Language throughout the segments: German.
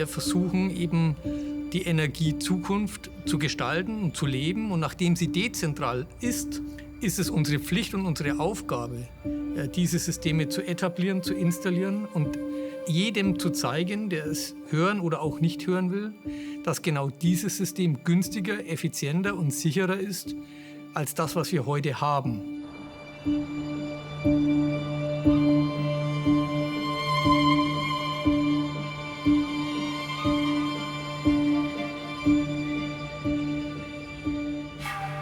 wir versuchen eben die Energiezukunft zu gestalten und zu leben. Und nachdem sie dezentral ist, ist es unsere Pflicht und unsere Aufgabe, diese Systeme zu etablieren, zu installieren und jedem zu zeigen, der es hören oder auch nicht hören will, dass genau dieses System günstiger, effizienter und sicherer ist als das, was wir heute haben.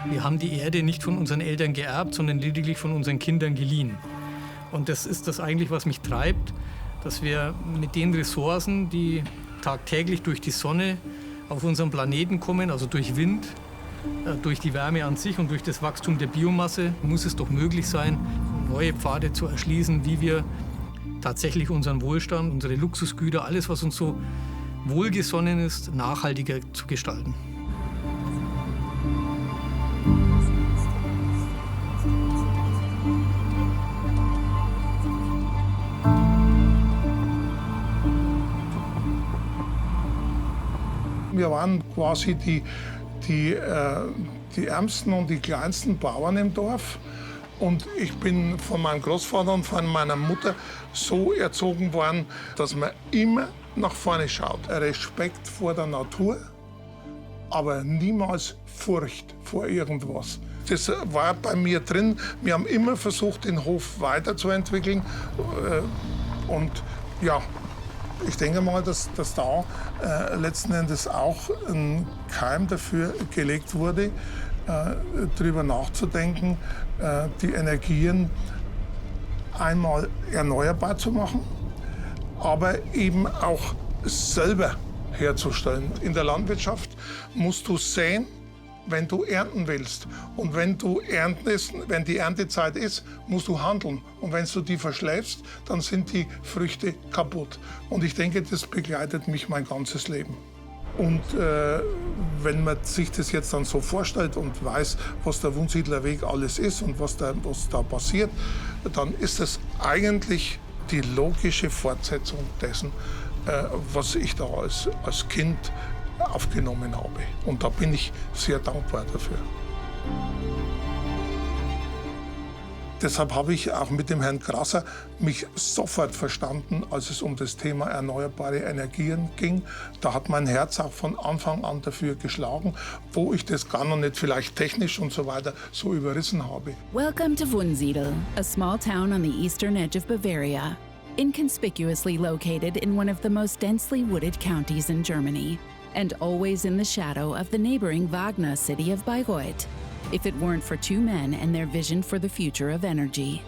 Wir haben die Erde nicht von unseren Eltern geerbt, sondern lediglich von unseren Kindern geliehen. Und das ist das eigentlich, was mich treibt, dass wir mit den Ressourcen, die tagtäglich durch die Sonne auf unseren Planeten kommen, also durch Wind, durch die Wärme an sich und durch das Wachstum der Biomasse, muss es doch möglich sein, neue Pfade zu erschließen, wie wir tatsächlich unseren Wohlstand, unsere Luxusgüter, alles, was uns so wohlgesonnen ist, nachhaltiger zu gestalten. Wir waren quasi die ärmsten und die kleinsten Bauern im Dorf. Und ich bin von meinem Großvater und von meiner Mutter so erzogen worden, dass man immer nach vorne schaut. Respekt vor der Natur, aber niemals Furcht vor irgendwas. Das war bei mir drin. Wir haben immer versucht, den Hof weiterzuentwickeln. Und ja, ich denke mal, dass da letzten Endes auch ein Keim dafür gelegt wurde, darüber nachzudenken, die Energien einmal erneuerbar zu machen, aber eben auch selber herzustellen. In der Landwirtschaft musst du säen, wenn du ernten willst. Und wenn die Erntezeit ist, musst du handeln. Und wenn du die verschläfst, dann sind die Früchte kaputt. Und ich denke, das begleitet mich mein ganzes Leben. Und wenn man sich das jetzt dann so vorstellt und weiß, was der Wunsiedler Weg alles ist und was da passiert, dann ist das eigentlich die logische Fortsetzung dessen, was ich da als Kind aufgenommen habe. Und da bin ich sehr dankbar dafür. Deshalb habe ich auch mit dem Herrn Krasser mich sofort verstanden, als es um das Thema erneuerbare Energien ging. Da hat mein Herz auch von Anfang an dafür geschlagen, wo ich das gar noch nicht vielleicht technisch und so weiter so überrissen habe. Welcome to Wunsiedel, a small town on the eastern edge of Bavaria, inconspicuously located in one of the most densely wooded counties in Germany, and always in the shadow of the neighboring Wagner city of Bayreuth, if it weren't for two men and their vision for the future of energy.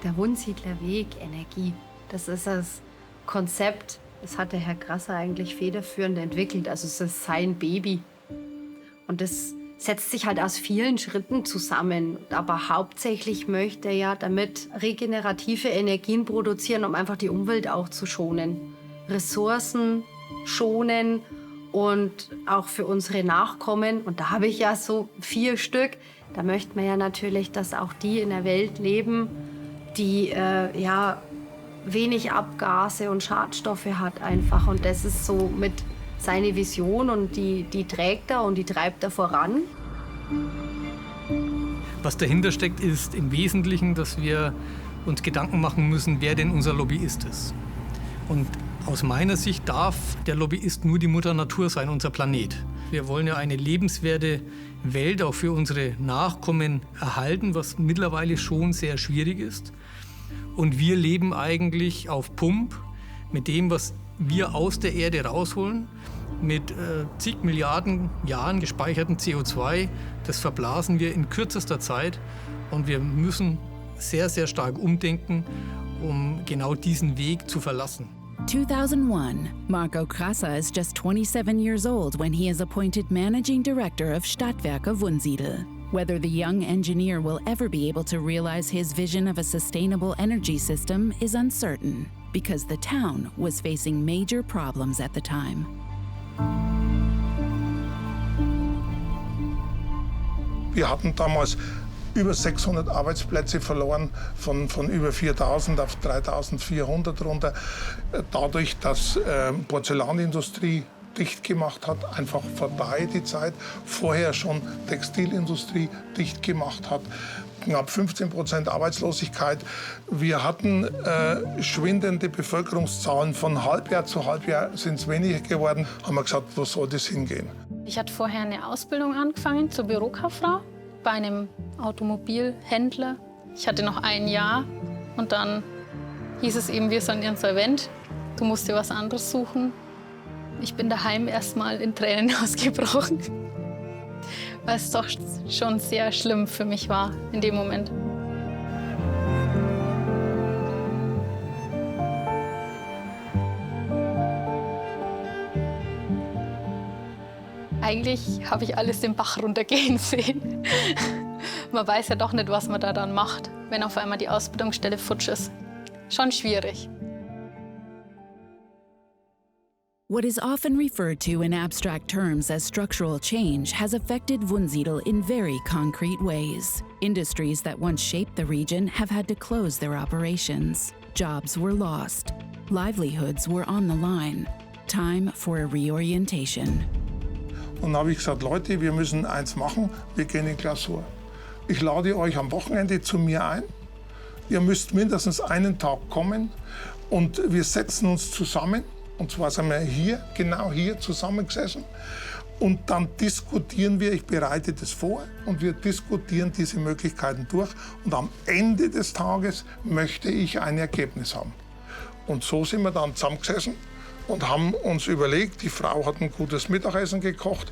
Der Wunsiedler Weg, Energie, das ist das Konzept, das hat der Herr Krasser eigentlich federführend entwickelt, also es ist sein Baby. Und das setzt sich halt aus vielen Schritten zusammen. Aber hauptsächlich möchte er ja damit regenerative Energien produzieren, um einfach die Umwelt auch zu schonen. Ressourcen schonen und auch für unsere Nachkommen. Und da habe ich ja so 4 Stück. Da möchte man ja natürlich, dass auch die in der Welt leben, die wenig Abgase und Schadstoffe hat einfach. Und das ist so mit seine Vision und die trägt er und die treibt er voran. Was dahinter steckt, ist im Wesentlichen, dass wir uns Gedanken machen müssen, wer denn unser Lobbyist ist. Und aus meiner Sicht darf der Lobbyist nur die Mutter Natur sein, unser Planet. Wir wollen ja eine lebenswerte Welt auch für unsere Nachkommen erhalten, was mittlerweile schon sehr schwierig ist. Und wir leben eigentlich auf Pump mit dem, was wir aus der Erde rausholen, mit zig Milliarden Jahren gespeicherten CO2. Das verblasen wir in kürzester Zeit und wir müssen sehr, sehr stark umdenken, um genau diesen Weg zu verlassen. 2001, Marco Krasser is just 27 years old when he is appointed Managing Director of Stadtwerke Wunsiedel. Whether the young engineer will ever be able to realize his vision of a sustainable energy system is uncertain, because the town was facing major problems at the time. Wir hatten damals über 600 Arbeitsplätze verloren, von über 4.000 auf 3.400 runter. Dadurch, dass Porzellanindustrie dicht gemacht hat, einfach vorbei die Zeit. Vorher schon Textilindustrie dicht gemacht hat. Knapp 15% Arbeitslosigkeit. Wir hatten schwindende Bevölkerungszahlen. Von Halbjahr zu Halbjahr sind es weniger geworden. Haben wir gesagt, wo soll das hingehen? Ich hatte vorher eine Ausbildung angefangen zur Bürokauffrau bei einem Automobilhändler. Ich hatte noch ein Jahr und dann hieß es eben, wir sind insolvent. Du musst dir was anderes suchen. Ich bin daheim erstmal in Tränen ausgebrochen, weil es doch schon sehr schlimm für mich war in dem Moment. Eigentlich habe ich alles den Bach runtergehen sehen. Man weiß ja doch nicht, was man da dann macht, wenn auf einmal die Ausbildungsstelle futsch ist. Schon schwierig. What is often referred to in abstract terms as structural change has affected Wunsiedel in very concrete ways. Industries that once shaped the region have had to close their operations. Jobs were lost. Livelihoods were on the line. Time for a reorientation. Und dann habe ich gesagt, Leute, wir müssen eins machen, wir gehen in Klausur. Ich lade euch am Wochenende zu mir ein. Ihr müsst mindestens einen Tag kommen und wir setzen uns zusammen. Und zwar sind wir hier, genau hier zusammengesessen. Und dann diskutieren wir, ich bereite das vor und wir diskutieren diese Möglichkeiten durch. Und am Ende des Tages möchte ich ein Ergebnis haben. Und so sind wir dann zusammengesessen und haben uns überlegt, die Frau hat ein gutes Mittagessen gekocht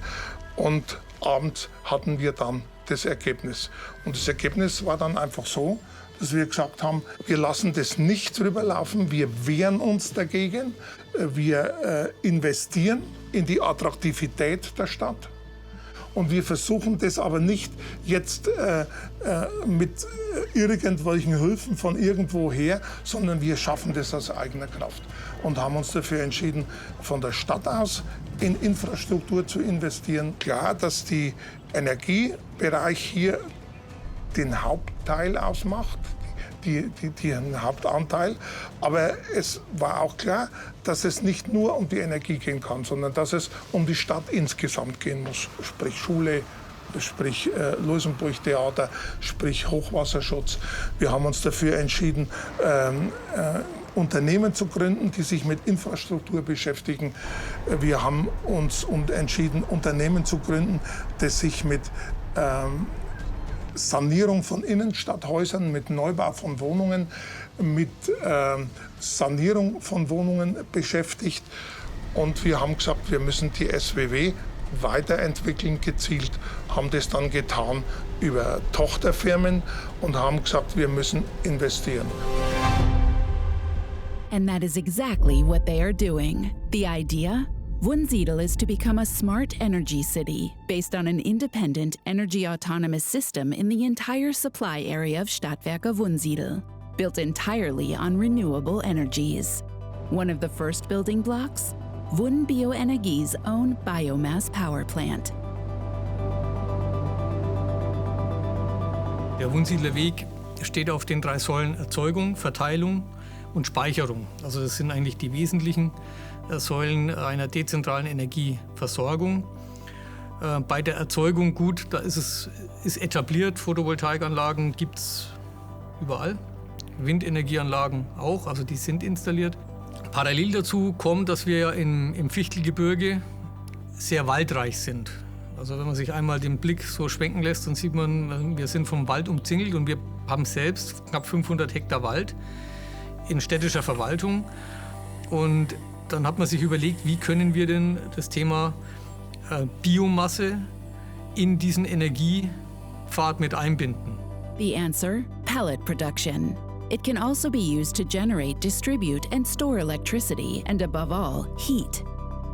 und abends hatten wir dann das Ergebnis. Und das Ergebnis war dann einfach so, dass wir gesagt haben, wir lassen das nicht drüber laufen, wir wehren uns dagegen, wir investieren in die Attraktivität der Stadt. Und wir versuchen das aber nicht jetzt mit irgendwelchen Hilfen von irgendwoher, sondern wir schaffen das aus eigener Kraft. Und haben uns dafür entschieden, von der Stadt aus in Infrastruktur zu investieren. Klar, dass der Energiebereich hier den Hauptteil ausmacht, den Hauptanteil. Aber es war auch klar, dass es nicht nur um die Energie gehen kann, sondern dass es um die Stadt insgesamt gehen muss. Sprich Schule, sprich Luisenburg-Theater, sprich Hochwasserschutz. Wir haben uns dafür entschieden, Unternehmen zu gründen, die sich mit Infrastruktur beschäftigen. Wir haben uns entschieden, Unternehmen zu gründen, das sich mit Sanierung von Innenstadthäusern, mit Neubau von Wohnungen, mit Sanierung von Wohnungen beschäftigt. Und wir haben gesagt, wir müssen die SWW weiterentwickeln, gezielt, haben das dann getan über Tochterfirmen und haben gesagt, wir müssen investieren. And that is exactly what they are doing. The idea? Wunsiedel is to become a smart energy city based on an independent energy autonomous system in the entire supply area of Stadtwerke Wunsiedel, built entirely on renewable energies. One of the first building blocks? Wun Bioenergie's own biomass power plant. Der Wunsiedler Weg steht auf den 3 Säulen Erzeugung, Verteilung und Speicherung. Also das sind eigentlich die wesentlichen Säulen einer dezentralen Energieversorgung. Bei der Erzeugung, gut, da ist etabliert, Photovoltaikanlagen gibt es überall, Windenergieanlagen auch, also die sind installiert. Parallel dazu kommt, dass wir ja im Fichtelgebirge sehr waldreich sind. Also wenn man sich einmal den Blick so schwenken lässt, dann sieht man, wir sind vom Wald umzingelt und wir haben selbst knapp 500 Hektar Wald in städtischer Verwaltung. Und dann hat man sich überlegt, wie können wir denn das Thema Biomasse in diesen Energiepfad mit einbinden. The answer? Pellet production. It can also be used to generate, distribute, and store electricity, and above all, heat.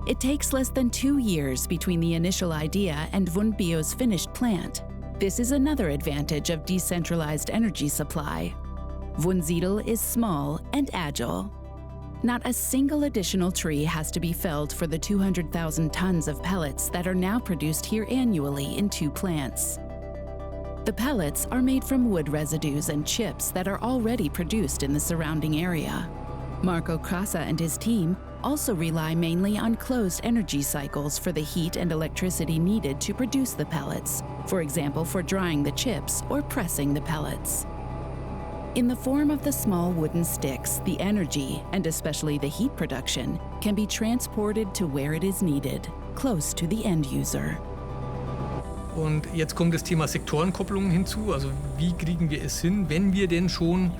It takes less than 2 years between the initial idea and Wunbio's finished plant. This is another advantage of decentralized energy supply. Wunsiedel is small and agile. Not a single additional tree has to be felled for the 200,000 tons of pellets that are now produced here annually in 2 plants. The pellets are made from wood residues and chips that are already produced in the surrounding area. Marco Crassa and his team also rely mainly on closed energy cycles for the heat and electricity needed to produce the pellets, for example, for drying the chips or pressing the pellets. In the form of the small wooden sticks, the energy, and especially the heat production, can be transported to where it is needed, close to the end user. Und jetzt kommt das Thema Sektorenkopplungen hinzu. Also wie kriegen wir es hin, wenn wir denn schon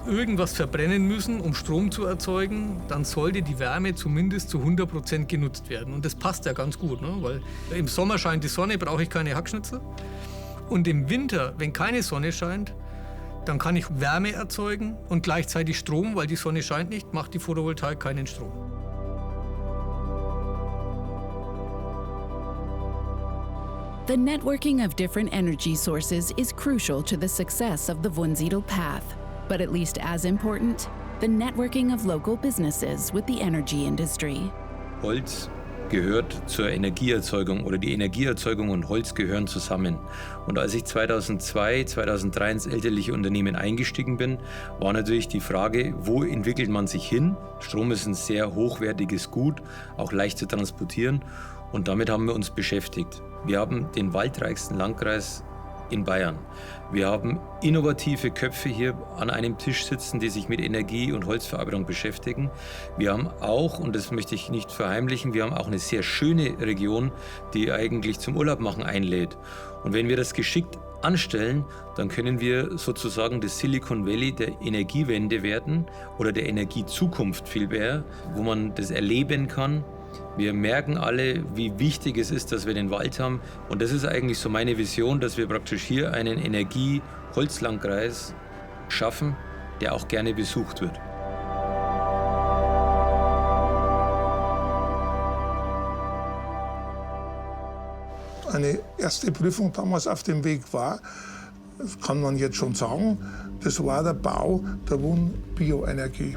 irgendwas verbrennen müssen, um Strom zu erzeugen, dann sollte die Wärme zumindest zu 100% genutzt werden. Und das passt ja ganz gut, ne? Weil im Sommer scheint die Sonne, brauche ich keine Hackschnitzel. Und im Winter, wenn keine Sonne scheint, dann kann ich Wärme erzeugen und gleichzeitig Strom, weil die Sonne scheint nicht, macht die Photovoltaik keinen Strom. The networking of different energy sources is crucial to the success of the Wunsiedel path. But at least as important, the networking of local businesses with the energy industry. Holz gehört zur Energieerzeugung oder die Energieerzeugung und Holz gehören zusammen. Und als ich 2002, 2003 ins elterliche Unternehmen eingestiegen bin, war natürlich die Frage, wo entwickelt man sich hin? Strom ist ein sehr hochwertiges Gut, auch leicht zu transportieren. Und damit haben wir uns beschäftigt. Wir haben den waldreichsten Landkreis in Bayern. Wir haben innovative Köpfe hier an einem Tisch sitzen, die sich mit Energie- und Holzverarbeitung beschäftigen. Wir haben auch, und das möchte ich nicht verheimlichen, wir haben auch eine sehr schöne Region, die eigentlich zum Urlaub machen einlädt. Und wenn wir das geschickt anstellen, dann können wir sozusagen das Silicon Valley der Energiewende werden oder der Energiezukunft vielmehr, wo man das erleben kann. Wir merken alle, wie wichtig es ist, dass wir den Wald haben. Und das ist eigentlich so meine Vision, dass wir praktisch hier einen Energie-Holzlandkreis schaffen, der auch gerne besucht wird. Eine erste Prüfung damals auf dem Weg war, kann man jetzt schon sagen, das war der Bau der Wun-Bioenergie.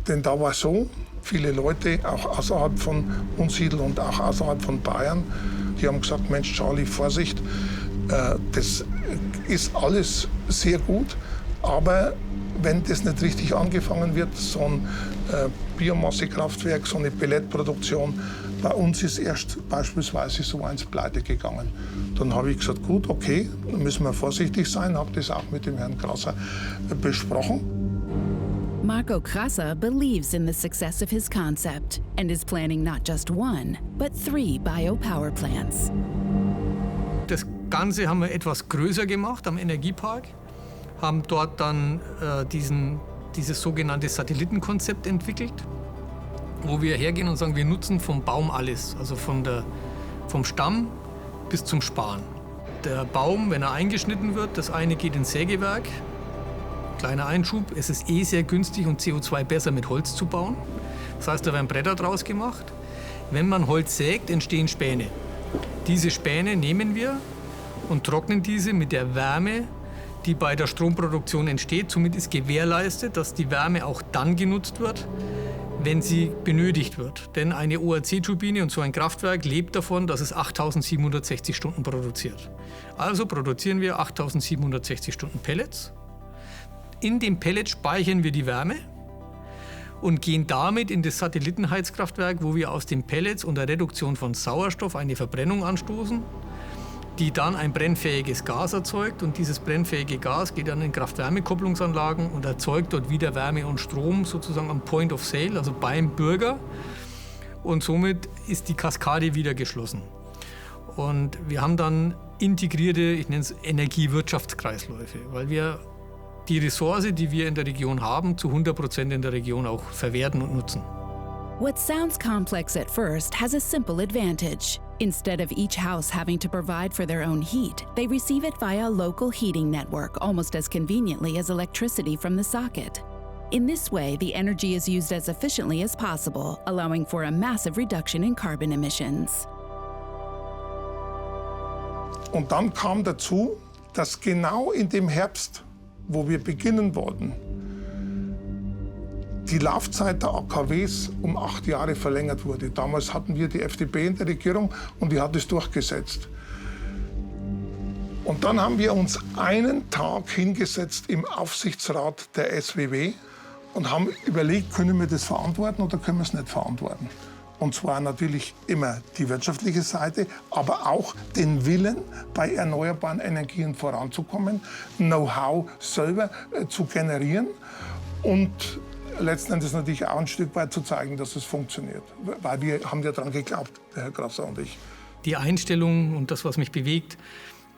Denn da war so, viele Leute, auch außerhalb von Wunsiedel und auch außerhalb von Bayern, die haben gesagt, Mensch Charlie, Vorsicht, das ist alles sehr gut, aber wenn das nicht richtig angefangen wird, so ein Biomassekraftwerk, so eine Pelletproduktion, bei uns ist erst beispielsweise so eins pleite gegangen. Dann habe ich gesagt, gut, okay, dann müssen wir vorsichtig sein, habe das auch mit dem Herrn Crassa besprochen. Marco Crassa believes in the success of his concept and is planning not just one, but 3 biopower plants. Das Ganze haben wir etwas größer gemacht am Energiepark, haben dort dann dieses sogenannte Satellitenkonzept entwickelt, wo wir hergehen und sagen, wir nutzen vom Baum alles, also vom Stamm bis zum Span. Der Baum, wenn er eingeschnitten wird, das eine geht ins Sägewerk. Kleiner Einschub, es ist sehr günstig und CO2 besser mit Holz zu bauen. Das heißt, da werden Bretter draus gemacht. Wenn man Holz sägt, entstehen Späne. Diese Späne nehmen wir und trocknen diese mit der Wärme, die bei der Stromproduktion entsteht. Somit ist gewährleistet, dass die Wärme auch dann genutzt wird, wenn sie benötigt wird. Denn eine ORC-Turbine und so ein Kraftwerk lebt davon, dass es 8760 Stunden produziert. Also produzieren wir 8760 Stunden Pellets. In dem Pellet speichern wir die Wärme und gehen damit in das Satellitenheizkraftwerk, wo wir aus den Pellets unter Reduktion von Sauerstoff eine Verbrennung anstoßen, die dann ein brennfähiges Gas erzeugt. Und dieses brennfähige Gas geht dann in Kraft-Wärme-Kopplungsanlagen und erzeugt dort wieder Wärme und Strom, sozusagen am Point of Sale, also beim Bürger. Und somit ist die Kaskade wieder geschlossen. Und wir haben dann integrierte, ich nenne es Energiewirtschaftskreisläufe, weil wir die Ressource, die wir in der Region haben, zu 100% in der Region auch verwerten und nutzen. What sounds complex at first has a simple advantage. Instead of each house having to provide for their own heat, they receive it via a local heating network almost as conveniently as electricity from the socket. In this way, the energy is used as efficiently as possible, allowing for a massive reduction in carbon emissions. Und dann kam dazu, dass genau in dem Herbst, wo wir beginnen wollten, die Laufzeit der AKWs um 8 Jahre verlängert wurde. Damals hatten wir die FDP in der Regierung und die hat es durchgesetzt. Und dann haben wir uns einen Tag hingesetzt im Aufsichtsrat der SWW und haben überlegt, können wir das verantworten oder können wir es nicht verantworten. Und zwar natürlich immer die wirtschaftliche Seite, aber auch den Willen, bei erneuerbaren Energien voranzukommen, Know-how selber zu generieren und letzten Endes natürlich auch ein Stück weit zu zeigen, dass es funktioniert. Weil wir haben ja daran geglaubt, der Herr Grasser und ich. Die Einstellung und das, was mich bewegt,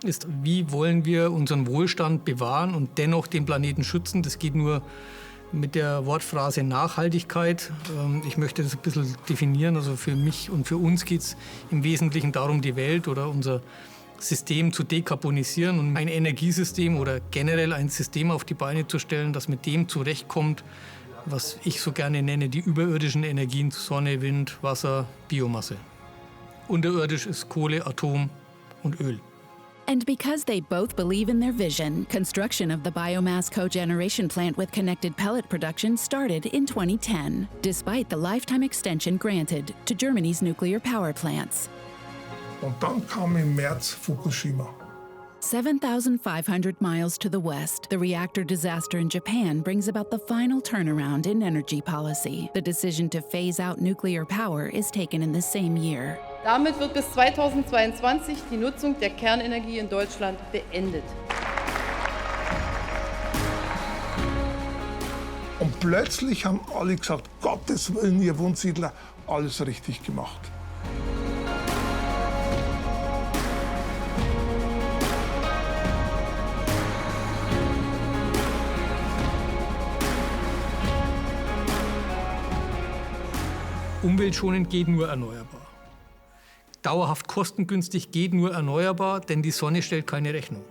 ist, wie wollen wir unseren Wohlstand bewahren und dennoch den Planeten schützen. Das geht nur mit der Wortphrase Nachhaltigkeit. Ich möchte das ein bisschen definieren. Also für mich und für uns geht es im Wesentlichen darum, die Welt oder unser System zu dekarbonisieren und ein Energiesystem oder generell ein System auf die Beine zu stellen, das mit dem zurechtkommt, was ich so gerne nenne, die überirdischen Energien, Sonne, Wind, Wasser, Biomasse. Unterirdisch ist Kohle, Atom und Öl. And because they both believe in their vision, construction of the biomass cogeneration plant with connected pellet production started in 2010, despite the lifetime extension granted to Germany's nuclear power plants. Und dann kam im März Fukushima. 7,500 miles to the west, the reactor disaster in Japan brings about the final turnaround in energy policy. The decision to phase out nuclear power is taken in the same year. Damit wird bis 2022 die Nutzung der Kernenergie in Deutschland beendet. Und plötzlich haben alle gesagt, Gottes Willen, ihr Wunsiedler, alles richtig gemacht. Umweltschonend geht nur erneuerbar. Dauerhaft kostengünstig geht nur erneuerbar, denn die Sonne stellt keine Rechnung.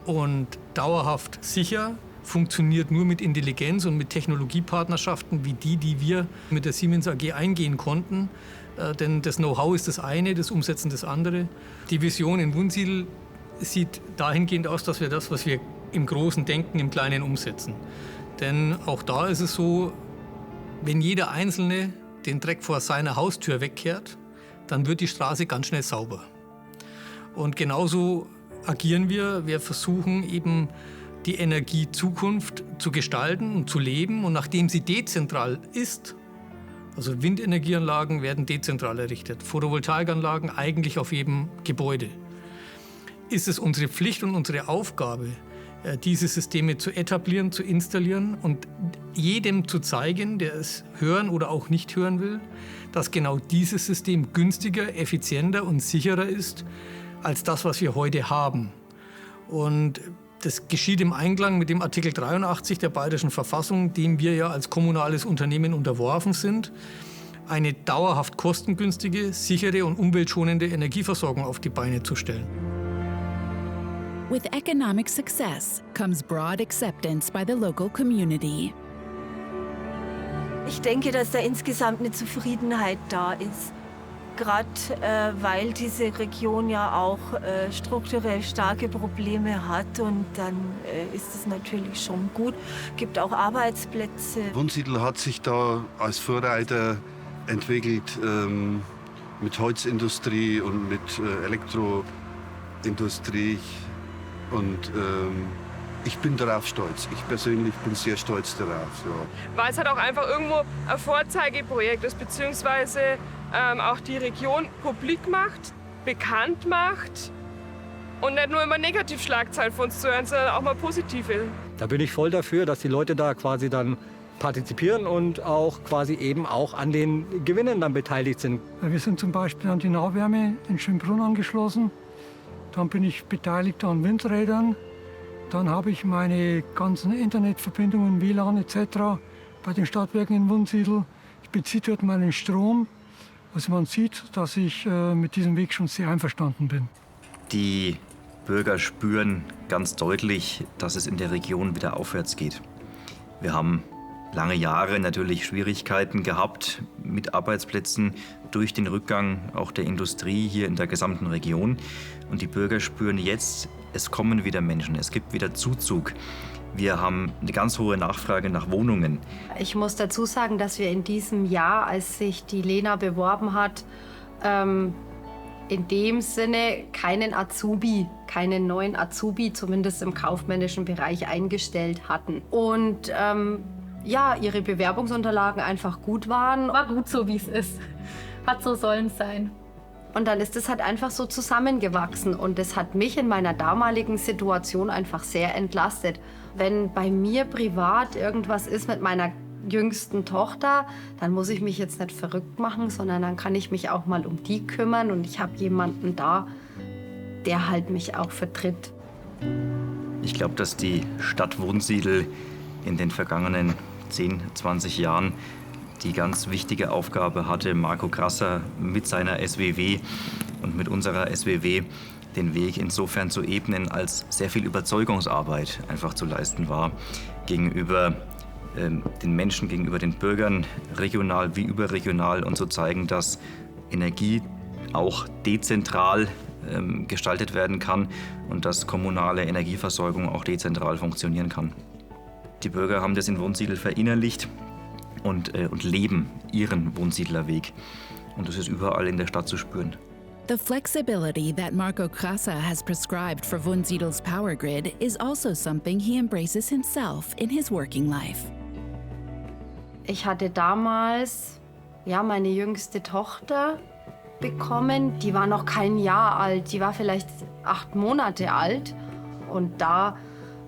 Und dauerhaft sicher funktioniert nur mit Intelligenz und mit Technologiepartnerschaften wie die wir mit der Siemens AG eingehen konnten. Denn das Know-how ist das eine, das Umsetzen das andere. Die Vision in Wunsiedel sieht dahingehend aus, dass wir das, was wir im Großen denken, im Kleinen umsetzen. Denn auch da ist es so, wenn jeder Einzelne den Dreck vor seiner Haustür wegkehrt, dann wird die Straße ganz schnell sauber. Und genauso agieren wir. Wir versuchen eben die Energiezukunft zu gestalten und zu leben. Und nachdem sie dezentral ist, also Windenergieanlagen werden dezentral errichtet, Photovoltaikanlagen eigentlich auf jedem Gebäude, ist es unsere Pflicht und unsere Aufgabe, diese Systeme zu etablieren, zu installieren und jedem zu zeigen, der es hören oder auch nicht hören will, dass genau dieses System günstiger, effizienter und sicherer ist als das, was wir heute haben. Und das geschieht im Einklang mit dem Artikel 83 der Bayerischen Verfassung, dem wir ja als kommunales Unternehmen unterworfen sind, eine dauerhaft kostengünstige, sichere und umweltschonende Energieversorgung auf die Beine zu stellen. With economic success comes broad acceptance by the local community. Ich denke, dass da insgesamt eine Zufriedenheit da ist. Gerade weil diese Region ja auch strukturell starke Probleme hat. Und dann ist es natürlich schon gut. Es gibt auch Arbeitsplätze. Wunsiedel hat sich da als Vorreiter entwickelt mit Holzindustrie und mit Elektroindustrie. Und ich bin darauf stolz. Ich persönlich bin sehr stolz darauf. Ja. Weil es halt auch einfach irgendwo ein Vorzeigeprojekt ist, beziehungsweise auch die Region publik macht, bekannt macht und nicht nur immer Negativschlagzeilen von uns zu hören, sondern auch mal positive. Da bin ich voll dafür, dass die Leute da quasi dann partizipieren und auch quasi eben auch an den Gewinnen dann beteiligt sind. Wir sind zum Beispiel an die Nahwärme in Schönbrunn angeschlossen. Dann bin ich beteiligt an Windrädern. Dann habe ich meine ganzen Internetverbindungen, WLAN etc. bei den Stadtwerken in Wunsiedel. Ich beziehe dort meinen Strom. Also man sieht, dass ich mit diesem Weg schon sehr einverstanden bin. Die Bürger spüren ganz deutlich, dass es in der Region wieder aufwärts geht. Wir haben lange Jahre natürlich Schwierigkeiten gehabt mit Arbeitsplätzen durch den Rückgang auch der Industrie hier in der gesamten Region. Und die Bürger spüren jetzt, es kommen wieder Menschen, es gibt wieder Zuzug. Wir haben eine ganz hohe Nachfrage nach Wohnungen. Ich muss dazu sagen, dass wir in diesem Jahr, als sich die Lena beworben hat, in dem Sinne keinen Azubi, keinen neuen Azubi, zumindest im kaufmännischen Bereich, eingestellt hatten. Und ja, ihre Bewerbungsunterlagen einfach gut waren. War gut so, wie es ist. Hat so sollen sein. Und dann ist es halt einfach so zusammengewachsen. Und das hat mich in meiner damaligen Situation einfach sehr entlastet. Wenn bei mir privat irgendwas ist mit meiner jüngsten Tochter, dann muss ich mich jetzt nicht verrückt machen, sondern dann kann ich mich auch mal um die kümmern. Und ich habe jemanden da, der halt mich auch vertritt. Ich glaube, dass die Stadt Wunsiedel in den vergangenen 10, 20 Jahren die ganz wichtige Aufgabe hatte, Marco Grasser mit seiner SWW und mit unserer SWW den Weg insofern zu ebnen, als sehr viel Überzeugungsarbeit einfach zu leisten war gegenüber den Menschen, gegenüber den Bürgern, regional wie überregional, und zu zeigen, dass Energie auch dezentral gestaltet werden kann und dass kommunale Energieversorgung auch dezentral funktionieren kann. Die Bürger haben das in Wunsiedel verinnerlicht und leben ihren Wunsiedler-Weg. Und das ist überall in der Stadt zu spüren. The flexibility that Marco Grasser has prescribed for Wunsiedel's power grid is also something he embraces himself in his working life. Ich hatte damals meine jüngste Tochter bekommen. Die war noch kein Jahr alt, die war vielleicht 8 Monate alt. Und da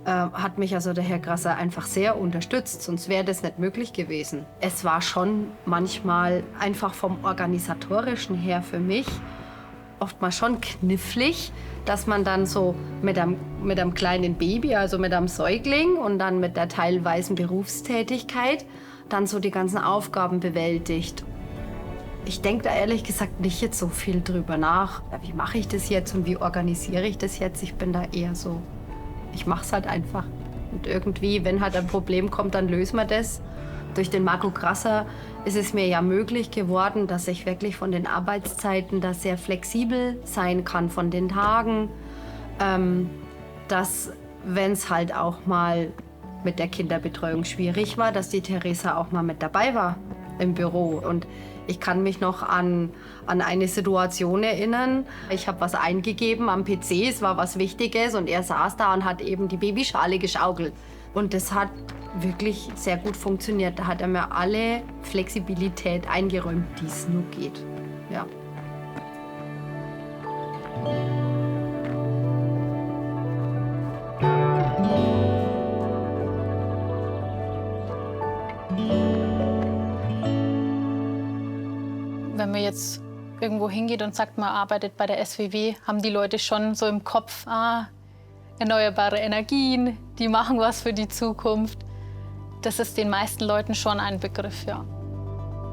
hat mich also der Herr Grasser einfach sehr unterstützt, sonst wäre das nicht möglich gewesen. Es war schon manchmal einfach vom Organisatorischen her für mich oftmals schon knifflig, dass man dann so mit einem kleinen Baby, also mit einem Säugling und dann mit der teilweisen Berufstätigkeit dann so die ganzen Aufgaben bewältigt. Ich denke da ehrlich gesagt nicht jetzt so viel drüber nach. Wie mache ich das jetzt und wie organisiere ich das jetzt? Ich bin da eher so, ich mache es halt einfach. Und irgendwie, wenn halt ein Problem kommt, dann lösen wir das. Durch den Marco Grasser ist es mir ja möglich geworden, dass ich wirklich von den Arbeitszeiten da sehr flexibel sein kann, von den Tagen. Dass, wenn es halt auch mal mit der Kinderbetreuung schwierig war, dass die Theresa auch mal mit dabei war im Büro. Und ich kann mich noch an eine Situation erinnern. Ich habe was eingegeben am PC, es war was Wichtiges und er saß da und hat eben die Babyschale geschaukelt. Und das hat wirklich sehr gut funktioniert. Da hat er mir alle Flexibilität eingeräumt, die es nur geht. Ja. Wenn man jetzt irgendwo hingeht und sagt, man arbeitet bei der SWW, haben die Leute schon so im Kopf, erneuerbare Energien, die machen was für die Zukunft. Das ist den meisten Leuten schon ein Begriff, ja.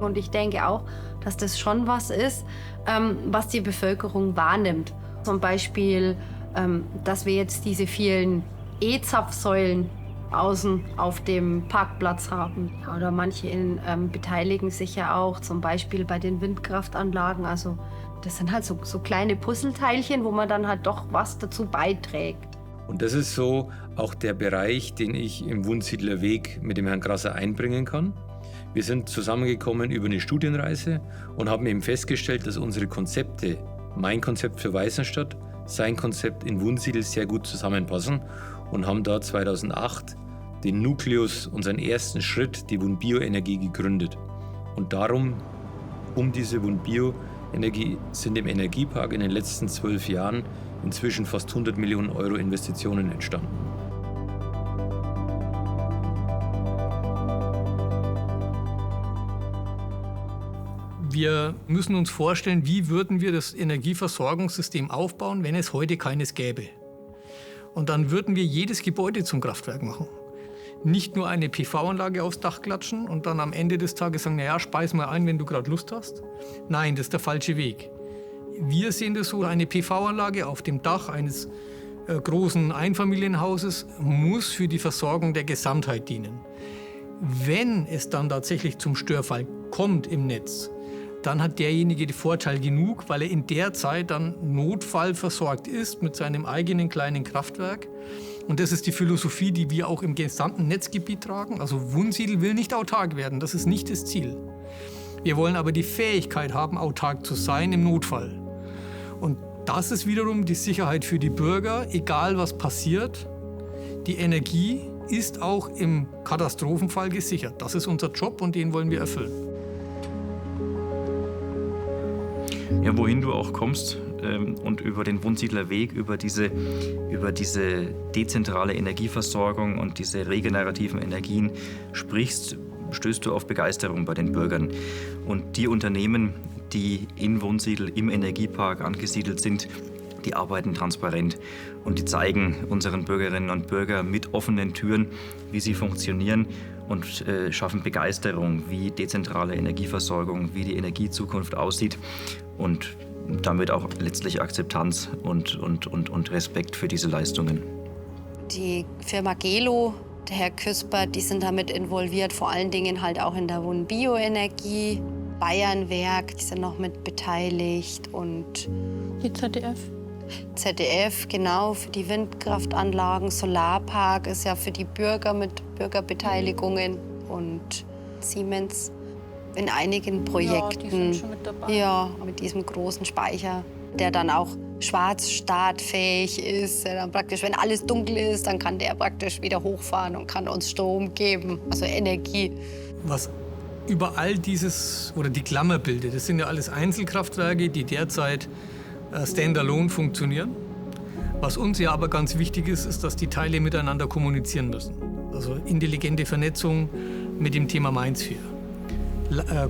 Und ich denke auch, dass das schon was ist, was die Bevölkerung wahrnimmt. Zum Beispiel, dass wir jetzt diese vielen E-Zapfsäulen außen auf dem Parkplatz haben. Oder manche beteiligen sich ja auch, zum Beispiel bei den Windkraftanlagen. Also das sind halt so kleine Puzzleteilchen, wo man dann halt doch was dazu beiträgt. Und das ist so auch der Bereich, den ich im Wunsiedler Weg mit dem Herrn Grasser einbringen kann. Wir sind zusammengekommen über eine Studienreise und haben eben festgestellt, dass unsere Konzepte, mein Konzept für Weißenstadt, sein Konzept in Wunsiedel sehr gut zusammenpassen und haben da 2008 den Nukleus, unseren ersten Schritt, die Wunbio-Energie gegründet. Und darum, um diese Wunbio-Energie, sind im Energiepark in den letzten 12 Jahren inzwischen fast 100 Millionen Euro Investitionen entstanden. Wir müssen uns vorstellen, wie würden wir das Energieversorgungssystem aufbauen, wenn es heute keines gäbe. Und dann würden wir jedes Gebäude zum Kraftwerk machen. Nicht nur eine PV-Anlage aufs Dach klatschen und dann am Ende des Tages sagen, naja, speis mal ein, wenn du gerade Lust hast. Nein, das ist der falsche Weg. Wir sehen das so, eine PV-Anlage auf dem Dach eines großen Einfamilienhauses muss für die Versorgung der Gesamtheit dienen. Wenn es dann tatsächlich zum Störfall kommt im Netz, dann hat derjenige den Vorteil genug, weil er in der Zeit dann notfallversorgt ist mit seinem eigenen kleinen Kraftwerk. Und das ist die Philosophie, die wir auch im gesamten Netzgebiet tragen. Also Wunsiedel will nicht autark werden, das ist nicht das Ziel. Wir wollen aber die Fähigkeit haben, autark zu sein im Notfall. Und das ist wiederum die Sicherheit für die Bürger, egal was passiert. Die Energie ist auch im Katastrophenfall gesichert. Das ist unser Job und den wollen wir erfüllen. Ja, wohin du auch kommst und über den Wunsiedlerweg, über diese dezentrale Energieversorgung und diese regenerativen Energien sprichst, stößt du auf Begeisterung bei den Bürgern. Und die Unternehmen, die in Wunsiedel im Energiepark angesiedelt sind, die arbeiten transparent und die zeigen unseren Bürgerinnen und Bürgern mit offenen Türen, wie sie funktionieren und schaffen Begeisterung, wie dezentrale Energieversorgung, wie die Energiezukunft aussieht und damit auch letztlich Akzeptanz und Respekt für diese Leistungen. Die Firma Gelo, der Herr Küsper, die sind damit involviert, vor allen Dingen halt auch in der Bioenergie. Bayernwerk, die sind noch mit beteiligt und die ZDF. ZDF, genau, für die Windkraftanlagen. Solarpark ist ja für die Bürger mit Bürgerbeteiligungen und Siemens in einigen Projekten. Ja, die sind schon mit dabei. Ja, mit diesem großen Speicher, der dann auch schwarzstartfähig ist. Der dann praktisch, wenn alles dunkel ist, dann kann der praktisch wieder hochfahren und kann uns Strom geben, also Energie. Was überall dieses oder die Klammer bildet, das sind ja alles Einzelkraftwerke, die derzeit standalone funktionieren. Was uns ja aber ganz wichtig ist, ist, dass die Teile miteinander kommunizieren müssen. Also intelligente Vernetzung mit dem Thema Mainz 4.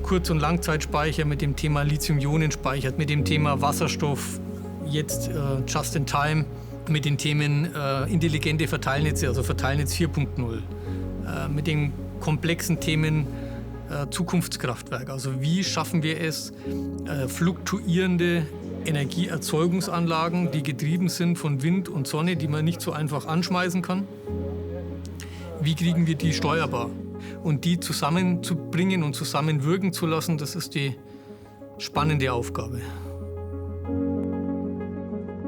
Kurz- und Langzeitspeicher mit dem Thema Lithium-Ionen-Speicher, mit dem Thema Wasserstoff, jetzt just in time, mit den Themen intelligente Verteilnetze, also Verteilnetz 4.0, mit den komplexen Themen Zukunftskraftwerke. Also wie schaffen wir es, fluktuierende Energieerzeugungsanlagen, die getrieben sind von Wind und Sonne, die man nicht so einfach anschmeißen kann. Wie kriegen wir die steuerbar? Und die zusammenzubringen und zusammenwirken zu lassen, das ist die spannende Aufgabe.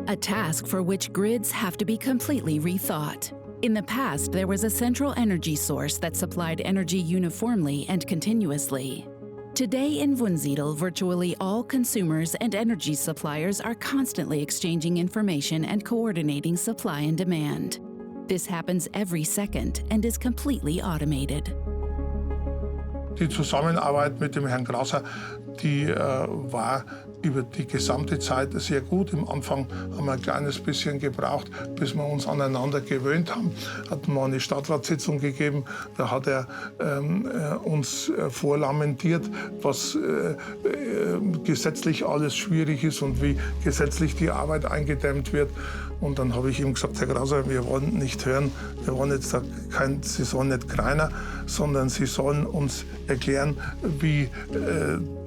A task for which grids have to be completely rethought. In the past, there was a central energy source that supplied energy uniformly and continuously. Today in Wunsiedel, virtually all consumers and energy suppliers are constantly exchanging information and coordinating supply and demand. This happens every second and is completely automated. Die Zusammenarbeit mit dem Herrn Grasser, die war über die gesamte Zeit sehr gut. Am Anfang haben wir ein kleines bisschen gebraucht, bis wir uns aneinander gewöhnt haben. Hat mal eine Stadtratssitzung gegeben, da hat er uns vorlamentiert, was gesetzlich alles schwierig ist und wie gesetzlich die Arbeit eingedämmt wird. Und dann habe ich ihm gesagt, Herr Grasser, wir wollen nicht hören, wir wollen jetzt Sie sollen nicht Greiner, sondern Sie sollen uns erklären, wie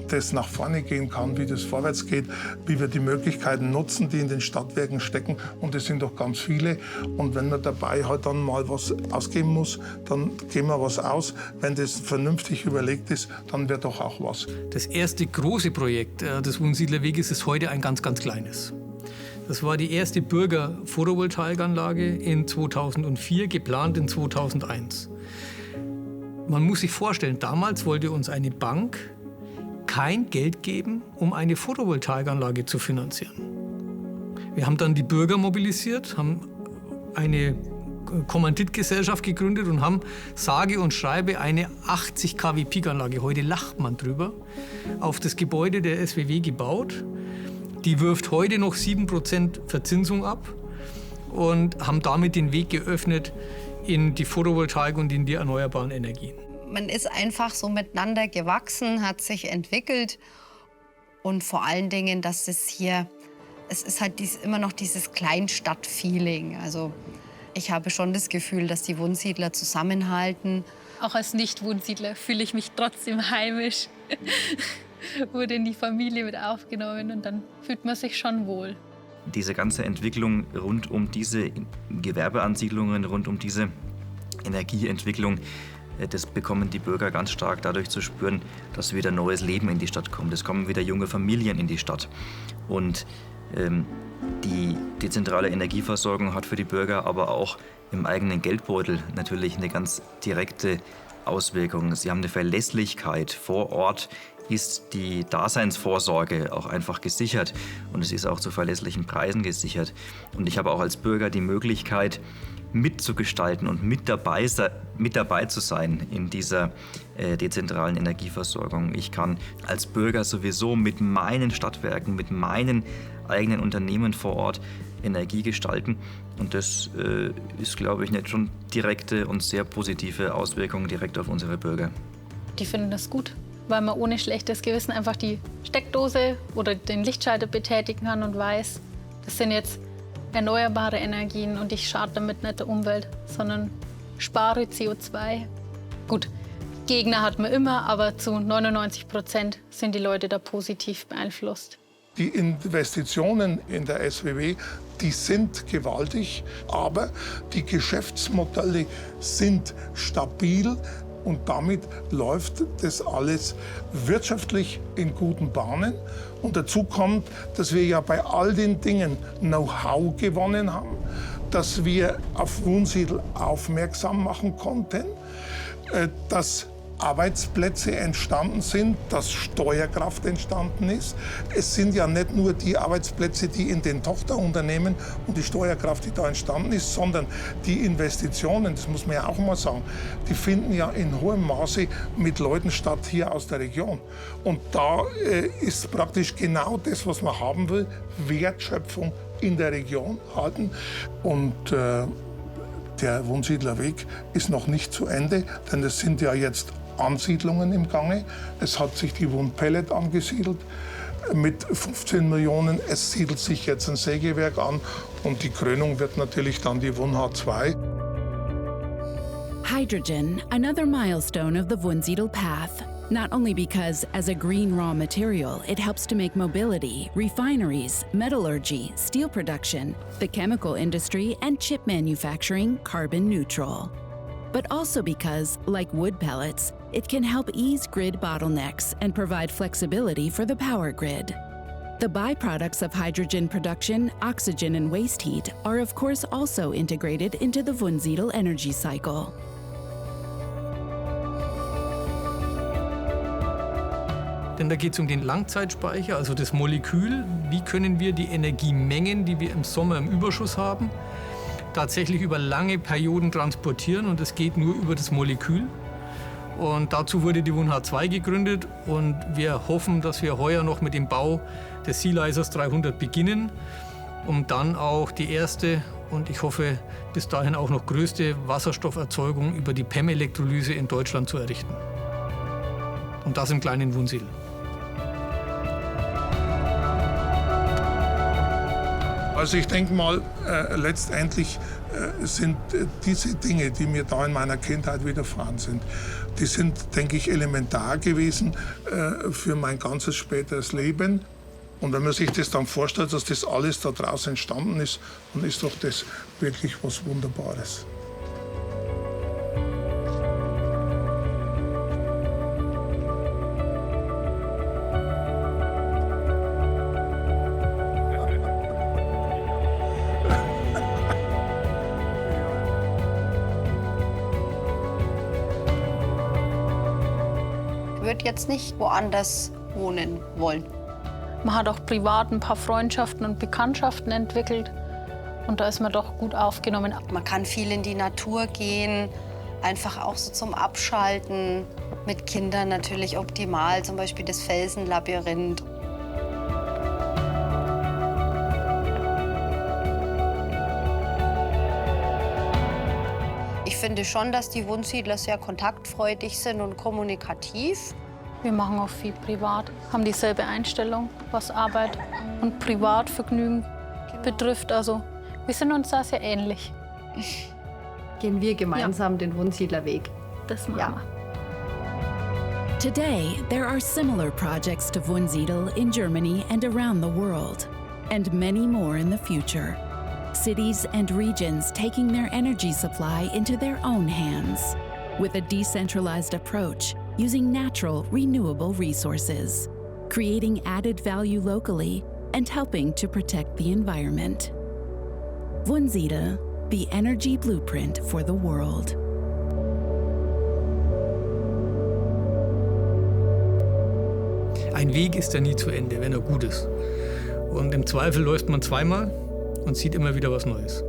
das nach vorne gehen kann, wie das vorwärts geht, wie wir die Möglichkeiten nutzen, die in den Stadtwerken stecken. Und das sind doch ganz viele. Und wenn man dabei halt dann mal was ausgeben muss, dann geben wir was aus. Wenn das vernünftig überlegt ist, dann wird doch auch was. Das erste große Projekt des Wunsiedlerweges ist heute ein ganz, ganz kleines. Das war die erste Bürger-Photovoltaikanlage in 2004, geplant in 2001. Man muss sich vorstellen, damals wollte uns eine Bank kein Geld geben, um eine Photovoltaikanlage zu finanzieren. Wir haben dann die Bürger mobilisiert, haben eine Kommanditgesellschaft gegründet und haben sage und schreibe eine 80 kW Peak-Anlage, heute lacht man drüber, auf das Gebäude der SWW gebaut. Die wirft heute noch 7% Verzinsung ab und haben damit den Weg geöffnet in die Photovoltaik und in die erneuerbaren Energien. Man ist einfach so miteinander gewachsen, hat sich entwickelt und vor allen Dingen, dass es ist halt immer noch dieses Kleinstadt-Feeling. Also ich habe schon das Gefühl, dass die Wunsiedler zusammenhalten. Auch als Nicht-Wunsiedler fühle ich mich trotzdem heimisch. Wurde in die Familie mit aufgenommen und dann fühlt man sich schon wohl. Diese ganze Entwicklung rund um diese Gewerbeansiedlungen, rund um diese Energieentwicklung, das bekommen die Bürger ganz stark dadurch zu spüren, dass wieder neues Leben in die Stadt kommt. Es kommen wieder junge Familien in die Stadt. Und die dezentrale Energieversorgung hat für die Bürger aber auch im eigenen Geldbeutel natürlich eine ganz direkte Auswirkung. Sie haben eine Verlässlichkeit vor Ort ist die Daseinsvorsorge auch einfach gesichert und es ist auch zu verlässlichen Preisen gesichert. Und ich habe auch als Bürger die Möglichkeit, mitzugestalten und mit dabei zu sein in dieser dezentralen Energieversorgung. Ich kann als Bürger sowieso mit meinen Stadtwerken, mit meinen eigenen Unternehmen vor Ort Energie gestalten. Und das ist, glaube ich, nicht schon direkte und sehr positive Auswirkungen direkt auf unsere Bürger. Die finden das gut, weil man ohne schlechtes Gewissen einfach die Steckdose oder den Lichtschalter betätigen kann und weiß, das sind jetzt erneuerbare Energien und ich schade damit nicht der Umwelt, sondern spare CO2. Gut, Gegner hat man immer, aber zu 99% sind die Leute da positiv beeinflusst. Die Investitionen in der SWW, die sind gewaltig, aber die Geschäftsmodelle sind stabil. Und damit läuft das alles wirtschaftlich in guten Bahnen. Und dazu kommt, dass wir ja bei all den Dingen Know-how gewonnen haben, dass wir auf Wunsiedel aufmerksam machen konnten, dass Arbeitsplätze entstanden sind, dass Steuerkraft entstanden ist. Es sind ja nicht nur die Arbeitsplätze, die in den Tochterunternehmen und die Steuerkraft, die da entstanden ist, sondern die Investitionen, das muss man ja auch mal sagen, die finden ja in hohem Maße mit Leuten statt hier aus der Region. Und da ist praktisch genau das, was man haben will, Wertschöpfung in der Region halten. Und der Wunsiedler Weg ist noch nicht zu Ende, denn es sind ja jetzt Ansiedlungen im Gange. Es hat sich die Wunpellet angesiedelt mit 15 Millionen. Es siedelt sich jetzt ein Sägewerk an und die Krönung wird natürlich dann die Wun H2. Hydrogen, another milestone of the Wunsiedel path. Not only because, as a green raw material, it helps to make mobility, refineries, metallurgy, steel production, the chemical industry, and chip manufacturing carbon neutral. But also because, like wood pellets, it can help ease grid bottlenecks and provide flexibility for the power grid. The byproducts of hydrogen production, oxygen and waste heat, are of course also integrated into the Wunsiedel energy cycle. Denn da geht es um den Langzeitspeicher, also das Molekül. Wie können wir die Energiemengen, die wir im Sommer im Überschuss haben, tatsächlich über lange Perioden transportieren? Und das geht nur über das Molekül. Und dazu wurde die Wun H2 gegründet. Und wir hoffen, dass wir heuer noch mit dem Bau des Sileisers 300 beginnen, um dann auch die erste und ich hoffe bis dahin auch noch größte Wasserstofferzeugung über die PEM-Elektrolyse in Deutschland zu errichten. Und das im kleinen Wunsiedel. Also ich denke mal, letztendlich sind diese Dinge, die mir da in meiner Kindheit widerfahren sind, die sind, denke ich, elementar gewesen für mein ganzes späteres Leben. Und wenn man sich das dann vorstellt, dass das alles da draußen entstanden ist, dann ist doch das wirklich was Wunderbares. Ich würde jetzt nicht woanders wohnen wollen. Man hat auch privat ein paar Freundschaften und Bekanntschaften entwickelt. Und da ist man doch gut aufgenommen. Man kann viel in die Natur gehen, einfach auch so zum Abschalten. Mit Kindern natürlich optimal, zum Beispiel das Felsenlabyrinth. Ich finde schon, dass die Wunsiedler sehr kontaktfreudig sind und kommunikativ. Wir machen auch viel privat, haben dieselbe Einstellung, was Arbeit und Privatvergnügen betrifft. Also wir sind uns da sehr ähnlich. Gehen wir gemeinsam den Wunsiedler Weg. Das machen wir. Today, there are similar projects to Wunsiedel in Germany and around the world, and many more in the future. Cities and regions taking their energy supply into their own hands, with a decentralized approach, using natural, renewable resources, creating added value locally, and helping to protect the environment. Wunsiedel, the energy blueprint for the world. Ein Weg ist ja nie zu Ende, wenn er gut ist. Und im Zweifel läuft man zweimal und sieht immer wieder was Neues.